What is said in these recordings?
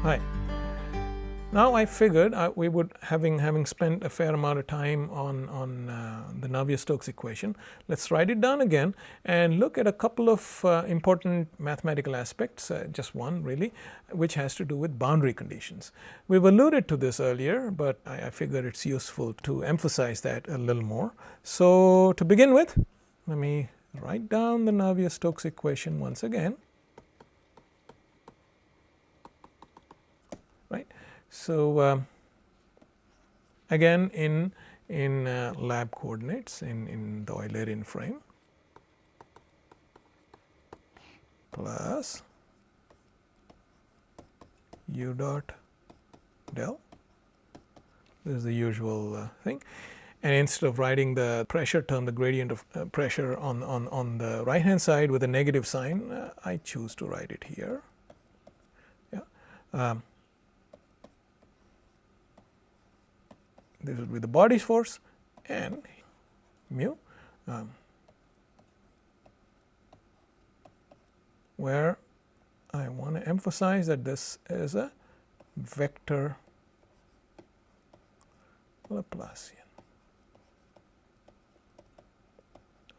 Hi. Now I figured we would, having spent a fair amount of time on the Navier-Stokes equation, let's write it down again and look at a couple of important mathematical aspects, just one really, which has to do with boundary conditions. We've alluded to this earlier, but I figure it's useful to emphasize that a little more. So to begin with, let me write down the Navier-Stokes equation once again. Right. So again in lab coordinates in the Eulerian frame plus u dot del. This is the usual thing, and instead of writing the pressure term, the gradient of pressure on the right hand side with a negative sign, I choose to write it here. Yeah. This will be the body's force and mu, where I want to emphasize that this is a vector Laplacian.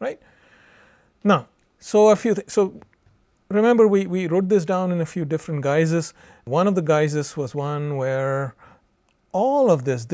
Right? Now, so remember we wrote this down in a few different guises. One of the guises was one where all of this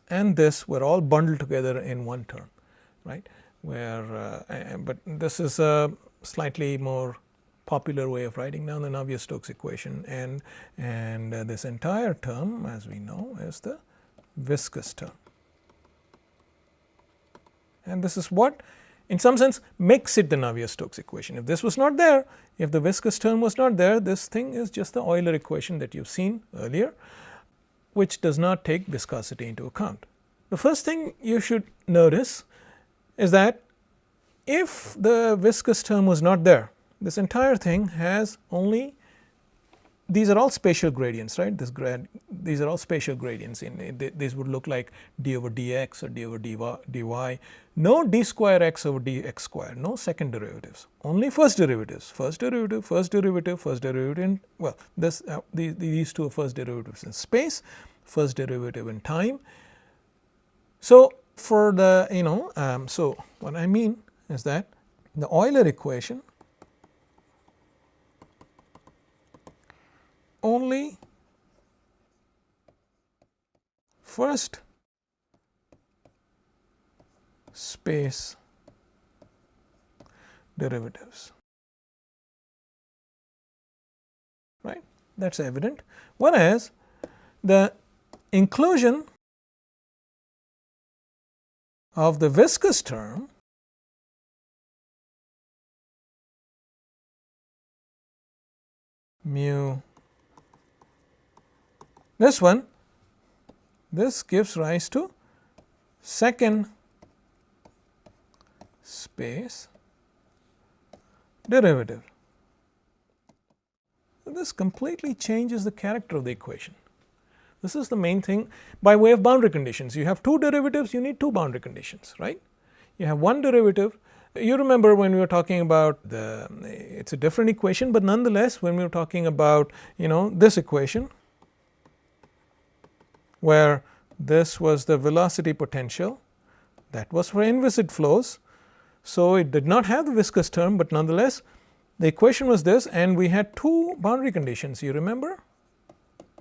and this were all bundled together in one term, right? Where, but this is a slightly more popular way of writing down the Navier-Stokes equation, and this entire term, as we know, is the viscous term. And this is what, in some sense, makes it the Navier-Stokes equation. If this was not there, if the viscous term was not there, this thing is just the Euler equation that you've seen earlier, which does not take viscosity into account. The first thing you should notice is that if the viscous term was not there, this entire thing has only, these are all spatial gradients, right? These are all spatial gradients. These would look like d over dx or d over dy. No d square x over dx square, no second derivatives, only first derivatives. First derivative, first derivative, first derivative in, well, these two are first derivatives in space, first derivative in time. So for the, so what I mean is that the Euler equation only first space derivatives, right? That's evident. Whereas the inclusion of the viscous term mu, this gives rise to second space derivative. This completely changes the character of the equation. This is the main thing by way of boundary conditions. You have two derivatives, you need two boundary conditions, right? You have one derivative. You remember when we were talking about it's a different equation, but nonetheless when we were talking about, this equation, where this was the velocity potential, that was for inviscid flows. So it did not have the viscous term, but nonetheless the equation was this, and we had two boundary conditions. You remember?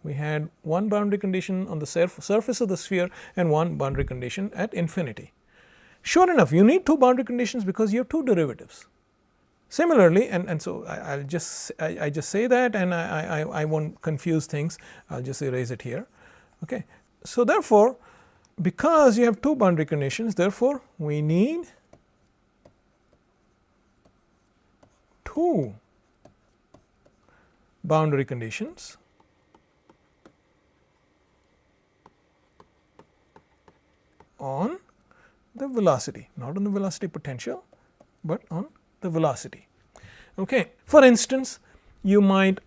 We had one boundary condition on the surface of the sphere and one boundary condition at infinity. Sure enough, you need two boundary conditions because you have two derivatives. Similarly, and so I just say that, and I won't confuse things. I'll just erase it here. Okay. So therefore, because you have two boundary conditions, therefore we need two boundary conditions on the velocity, not on the velocity potential, but on the velocity. Okay. For instance, you might,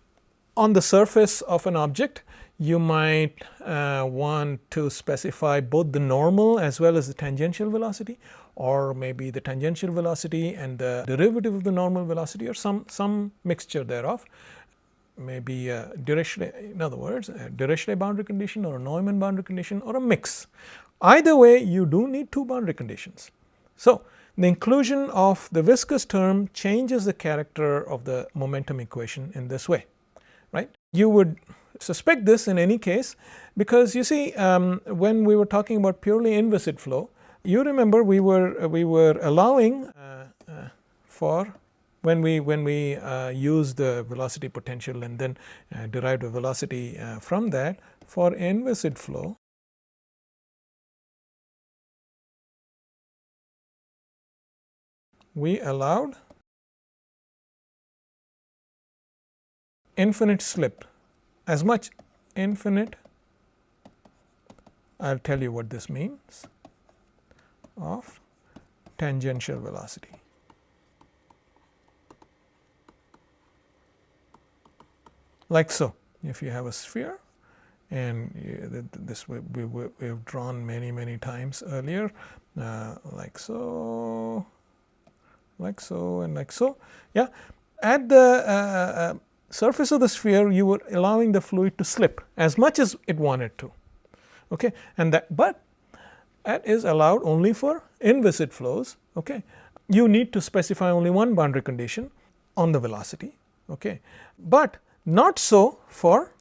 on the surface of an object, you might want to specify both the normal as well as the tangential velocity, or maybe the tangential velocity and the derivative of the normal velocity, or some mixture thereof. maybe a Dirichlet, in other words, a Dirichlet boundary condition or a Neumann boundary condition or a mix. Either way, you do need two boundary conditions. So, the inclusion of the viscous term changes the character of the momentum equation in this way, right. You would suspect this in any case, because you see, when we were talking about purely inviscid flow, you remember we were allowing for when we used the velocity potential and then derived a velocity from that, for inviscid flow, we allowed infinite slip, as much infinite, I will tell you what this means, of tangential velocity. Like so, if you have a sphere, and this we have drawn many times earlier, like so, and like so. Yeah, at the surface of the sphere, you were allowing the fluid to slip as much as it wanted to. Okay, and but that is allowed only for inviscid flows. Okay, you need to specify only one boundary condition on the velocity. Okay, but not so for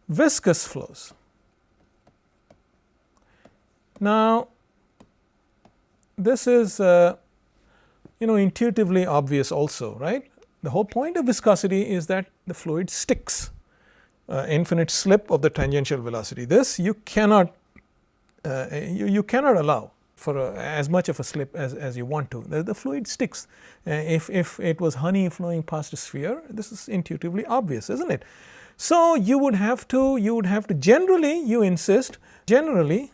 viscous flows. Now, this is intuitively obvious also, right? The whole point of viscosity is that the fluid sticks. Infinite slip of the tangential velocity. This you cannot you cannot allow for as much of a slip as you want to. The fluid sticks. If it was honey flowing past a sphere, this is intuitively obvious, isn't it? So you would have to generally, you insist, generally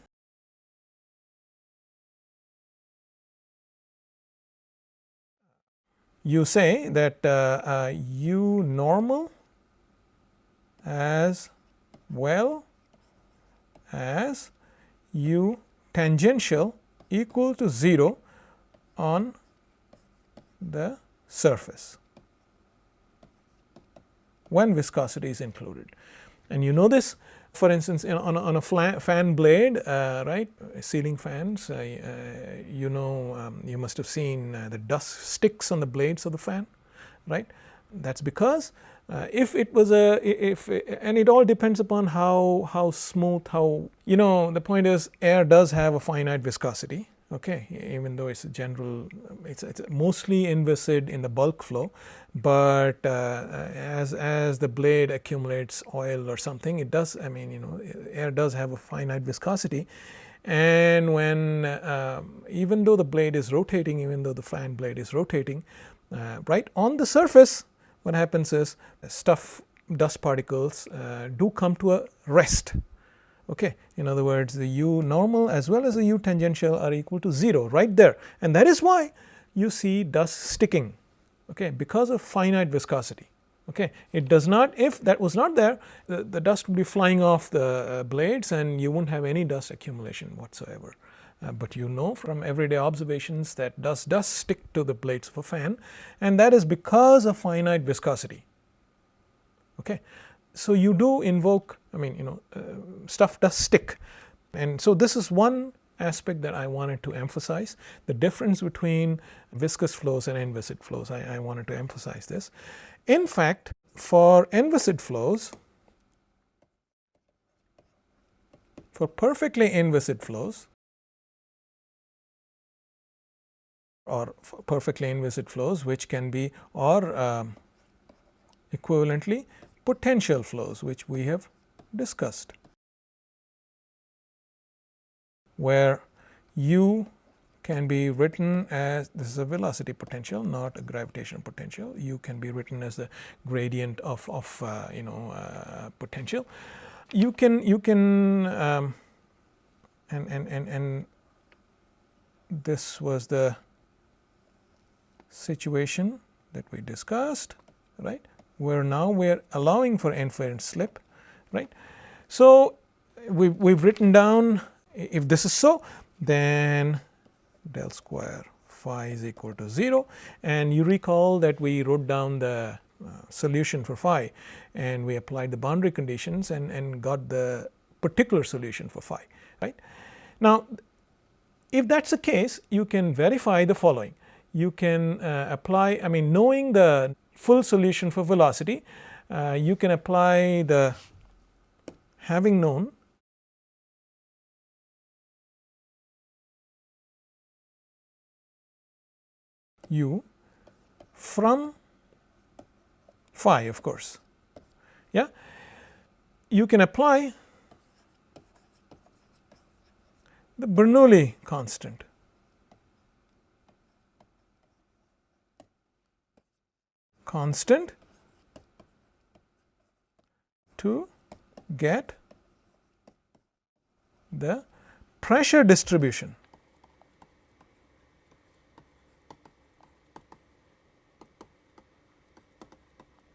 you say that u normal as well as u tangential equal to 0 on the surface when viscosity is included. And you know this, for instance, on a fan blade, right, ceiling fans, you must have seen the dust sticks on the blades of the fan, right. That is because if it was and it all depends upon how smooth, the point is air does have a finite viscosity, okay, even though it's a general, it's mostly inviscid in the bulk flow, but as the blade accumulates oil or something, it does, air does have a finite viscosity, and when even though the blade is rotating, even though the fan blade is rotating, right on the surface, what happens is dust particles do come to a rest. Okay. In other words, the u normal as well as the u tangential are equal to 0 right there, and that is why you see dust sticking, okay, because of finite viscosity. Okay. It does not, if that was not there, the dust would be flying off the blades and you wouldn't have any dust accumulation whatsoever. But you know from everyday observations that dust does stick to the blades of a fan, and that is because of finite viscosity. Okay. So you do invoke, stuff does stick, and so this is one aspect that I wanted to emphasize, the difference between viscous flows and inviscid flows. I wanted to emphasize this. In fact, for inviscid flows, for perfectly inviscid flows, or perfectly inviscid flows which can be, or equivalently potential flows, which we have discussed, where u can be written as, this is a velocity potential, not a gravitational potential, u can be written as the gradient of potential. You can and this was the situation that we discussed, right, where now we are allowing for inference slip, right. So we've written down, if this is so, then del square phi is equal to 0, and you recall that we wrote down the solution for phi and we applied the boundary conditions and got the particular solution for phi, right. Now, if that is the case, you can verify the following. You can apply, knowing the full solution for velocity, you can apply the having known u from phi, of course. Yeah, you can apply the Bernoulli constant to get the pressure distribution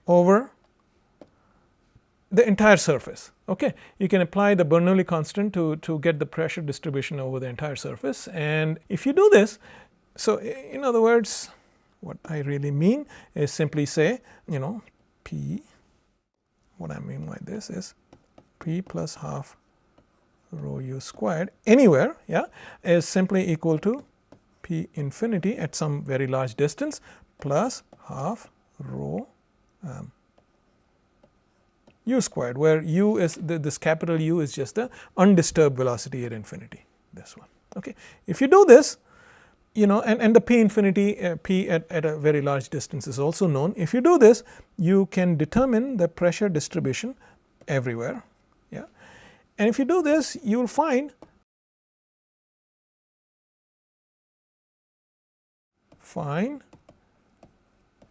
over the entire surface. Okay, you can apply the Bernoulli constant to get the pressure distribution over the entire surface, and if you do this, so in other words, what I really mean is simply say, P, what I mean by this is P plus half rho u squared anywhere, yeah, is simply equal to P infinity at some very large distance plus half rho u squared, where u is this capital U is just the undisturbed velocity at infinity, this one. Okay. If you do this, and the P infinity, P at a very large distance is also known. If you do this, you can determine the pressure distribution everywhere. Yeah. And if you do this, you will find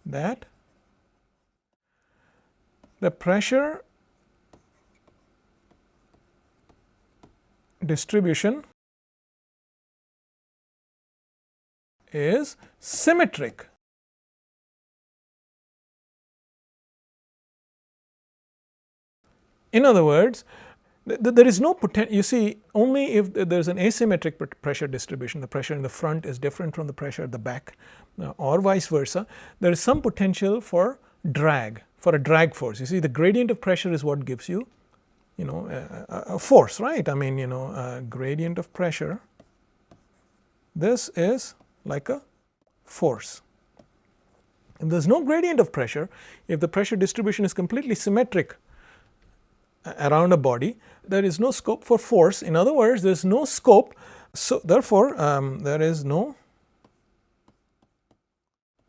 that the pressure distribution is symmetric. In other words, there is no potential, you see, only if there is an asymmetric pressure distribution, the pressure in the front is different from the pressure at the back, or vice versa, there is some potential for drag, for a drag force. You see, the gradient of pressure is what gives you, a force, right? A gradient of pressure, this is like a force. If there is no gradient of pressure, if the pressure distribution is completely symmetric around a body, there is no scope for force. In other words, there is no scope, so therefore there is no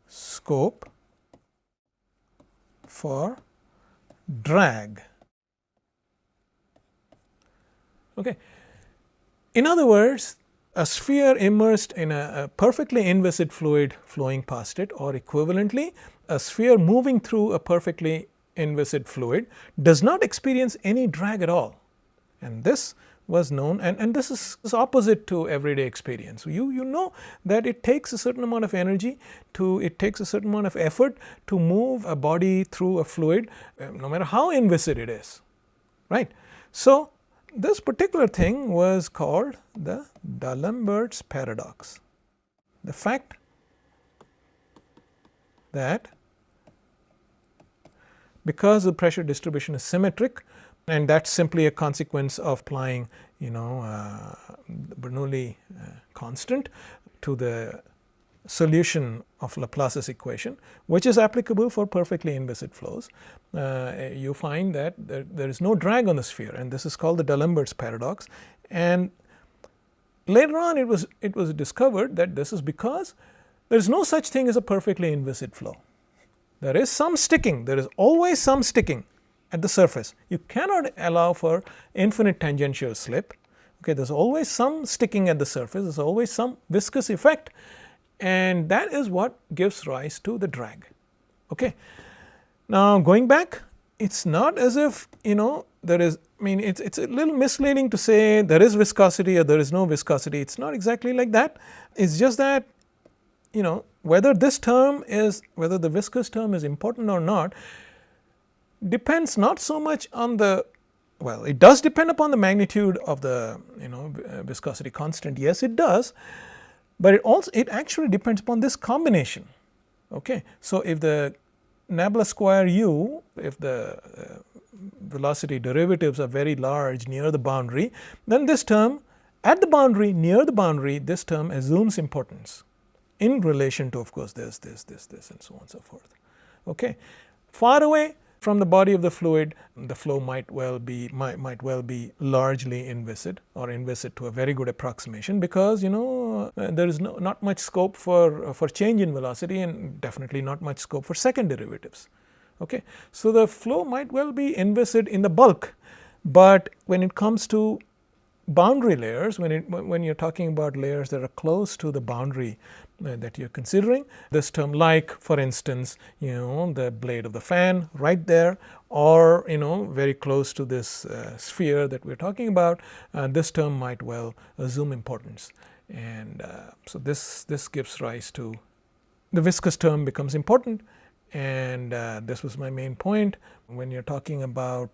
scope for drag. Okay. In other words, a sphere immersed in a perfectly inviscid fluid flowing past it, or equivalently, a sphere moving through a perfectly inviscid fluid does not experience any drag at all. And this was known, and this is opposite to everyday experience. You know that it takes a certain amount of energy, it takes a certain amount of effort to move a body through a fluid, no matter how inviscid it is, right? So this particular thing was called the dAlemberts paradox. The fact that because the pressure distribution is symmetric, and that's simply a consequence of applying Bernoulli constant to the solution of Laplace's equation, which is applicable for perfectly inviscid flows, you find that there is no drag on the sphere, and this is called the dAlemberts paradox. And later on it was discovered that this is because there is no such thing as a perfectly inviscid flow. There is some sticking, there is always some sticking at the surface. You cannot allow for infinite tangential slip. Okay, there is always some sticking at the surface, there is always some viscous effect, and that is what gives rise to the drag. Okay. Now going back, it is not as if there is, it's a little misleading to say there is viscosity or there is no viscosity. It is not exactly like that. It is just that whether the viscous term is important or not depends not so much on it does depend upon the magnitude of the viscosity constant, yes it does, but it actually depends upon this combination. Okay. So, if the nabla square u, if the velocity derivatives are very large near the boundary, then this term at the boundary, near the boundary, this term assumes importance in relation to, of course, this and so on and so forth. Okay. Far away from the body of the fluid, the flow might well be largely inviscid, or inviscid to a very good approximation, because there is not much scope for change in velocity, and definitely not much scope for second derivatives. Okay. So, the flow might well be inviscid in the bulk, but when it comes to boundary layers, when you're talking about layers that are close to the boundary that you're considering, this term, like for instance, the blade of the fan right there, or very close to this sphere that we're talking about, this term might well assume importance. And so this gives rise to the viscous term becomes important. And this was my main point. When you're talking about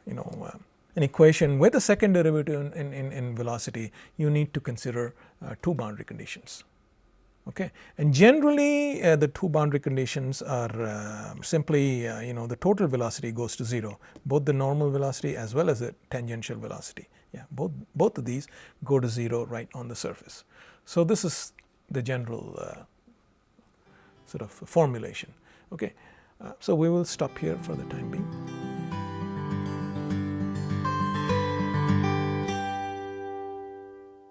an equation with a second derivative in velocity, you need to consider two boundary conditions. Okay. And generally the two boundary conditions are simply the total velocity goes to 0, both the normal velocity as well as the tangential velocity. Yeah, both of these go to 0 right on the surface. So, this is the general sort of formulation. Okay. So, we will stop here for the time being.